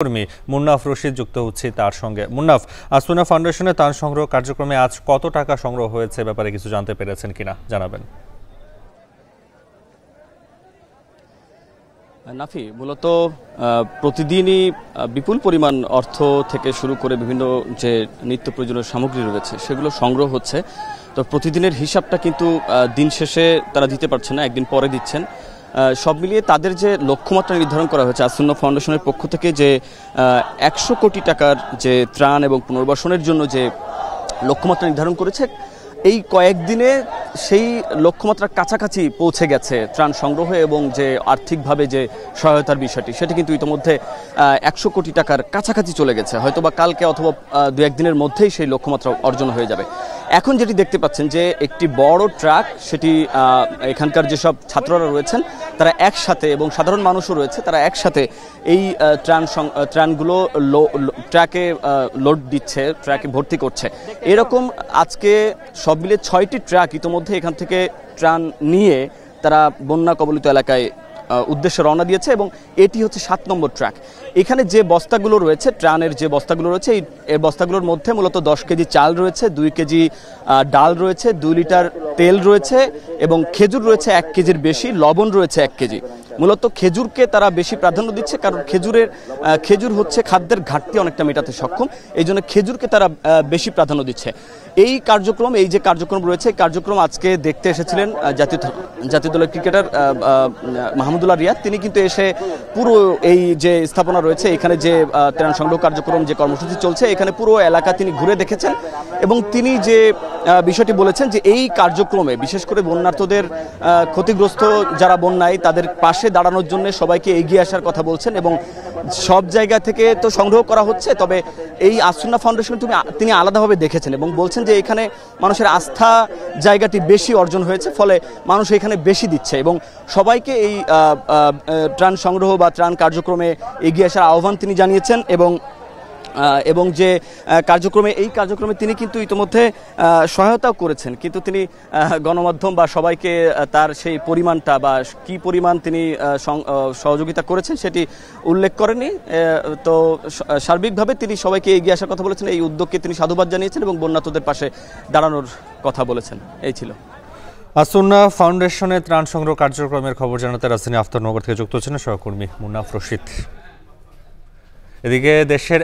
কর্মী মুন্নাফ রশিদ যুক্ত হচ্ছে তার সঙ্গে। মুন্নাফ, আসুনা ফাউন্ডেশনে ত্রাণ সংগ্রহ কার্যক্রমে আজ কত টাকা সংগ্রহ হয়েছে ব্যাপারে কিছু জানতে পেরেছেন কিনা জানাবেন। নাফি, মূলত প্রতিদিনই বিপুল পরিমাণ অর্থ থেকে শুরু করে বিভিন্ন যে নিত্য প্রয়োজনীয় সামগ্রী রয়েছে সেগুলো সংগ্রহ হচ্ছে। তো প্রতিদিনের হিসাবটা কিন্তু দিন শেষে তারা দিতে পারছে না, একদিন পরে দিচ্ছেন। সব মিলিয়ে তাদের যে লক্ষ্যমাত্রা নির্ধারণ করা হয়েছে আসুন্না ফাউন্ডেশনের পক্ষ থেকে, যে 100 কোটি টাকার যে ত্রাণ এবং পুনর্বাসনের জন্য যে লক্ষ্যমাত্রা নির্ধারণ করেছে, এই কয়েকদিনে সেই লক্ষ্যমাত্রার কাছাকাছি পৌঁছে গেছে ত্রাণ সংগ্রহ এবং যে আর্থিকভাবে যে সহায়তার বিষয়টি, সেটি কিন্তু ইতিমধ্যে 100 কোটি টাকার কাছাকাছি চলে গেছে। হয়তো বা কালকে অথবা 2-1 দিনের মধ্যেই সেই লক্ষ্যমাত্রা অর্জন হয়ে যাবে। এখন যেটি দেখতে পাচ্ছেন যে একটি বড় ট্রাক, সেটি এখানকার যেসব ছাত্ররা রয়েছেন তারা একসাথে, এবং সাধারণ মানুষও রয়েছে, তারা একসাথে এই ত্রাণগুলো ট্রাকে লোড দিচ্ছে, ট্রাকে ভর্তি করছে। এরকম আজকে সব মিলে 6টি ট্রাক ইতিমধ্যে এখান থেকে ত্রাণ নিয়ে তারা বন্যা কবলিত এলাকায় উদ্দেশ্যে রওনা দিয়েছে, এবং এটি হচ্ছে 7 নম্বর ট্রাক। এখানে যে বস্তাগুলো রয়েছে, ত্রাণের যে বস্তাগুলো রয়েছে, এই বস্তাগুলোর মধ্যে মূলত 10 কেজি চাল রয়েছে, 2 কেজি ডাল রয়েছে, 2 লিটার তেল রয়েছে, এবং খেজুর রয়েছে 1 কেজির বেশি, লবণ রয়েছে 1 কেজি। মূলত খেজুরকে তারা বেশি প্রাধান্য দিচ্ছে, কারণ খেজুর হচ্ছে খাদ্যের ঘাটতি অনেকটা মেটাতে সক্ষম, এই জন্য খেজুরকে তারা বেশি প্রাধান্য দিচ্ছে। এই যে কার্যক্রম রয়েছে, এই কার্যক্রম আজকে দেখতে এসেছিলেন জাতীয় দলের ক্রিকেটার মাহমুদুল্লাহ রিয়াদ। তিনি কিন্তু এসে পুরো এই যে স্থাপনা রয়েছে, এখানে যে ত্রাণ সংগ্রহ কার্যক্রম, যে কর্মসূচি চলছে, এখানে পুরো এলাকা তিনি ঘুরে দেখেছেন, এবং তিনি যে বিষয়টি বলেছেন যে এই কার্যক্রমে বিশেষ করে বন্যার্তদের, ক্ষতিগ্রস্ত যারা বন্যায়, তাদের পাশে দাঁড়ানোর জন্য সবাইকে এগিয়ে আসার কথা বলছেন। এবং সব জায়গা থেকে তো সংগ্রহ করা হচ্ছে, তবে এই আসুন্না ফাউন্ডেশন তিনি আলাদাভাবে দেখেছেন এবং বলছেন যে এখানে মানুষের আস্থা জায়গাটি বেশি অর্জন হয়েছে, ফলে মানুষ এখানে বেশি দিচ্ছে, এবং সবাইকে এই ত্রাণ সংগ্রহ বা ত্রাণ কার্যক্রমে এগিয়ে আসার আহ্বান তিনি জানিয়েছেন। এবং যে এই কার্যক্রমে তিনি কিন্তু ইতিমধ্যে সহায়তাও করেছেন, কিন্তু তিনি গণমাধ্যম বা সবাইকে তার সেই পরিমাণটা বা কি পরিমাণ তিনি সহযোগিতা করেছেন সেটি উল্লেখ করেননি। তো সার্বিকভাবে তিনি সবাইকে এগিয়ে আসার কথা বলেছেন, এই উদ্যোগকে তিনি সাধুবাদ জানিয়েছেন এবং বন্যার্তদের পাশে দাঁড়ানোর কথা বলেছেন। এই ছিল আসুন্না ফাউন্ডেশনের ত্রাণ সংগ্রহ কার্যক্রমের খবর জানাতে রাজধানী আফতাবনগর থেকে যুক্ত হচ্ছেন সহকর্মী মুন্নাফ রশিদ। এদিকে দেশের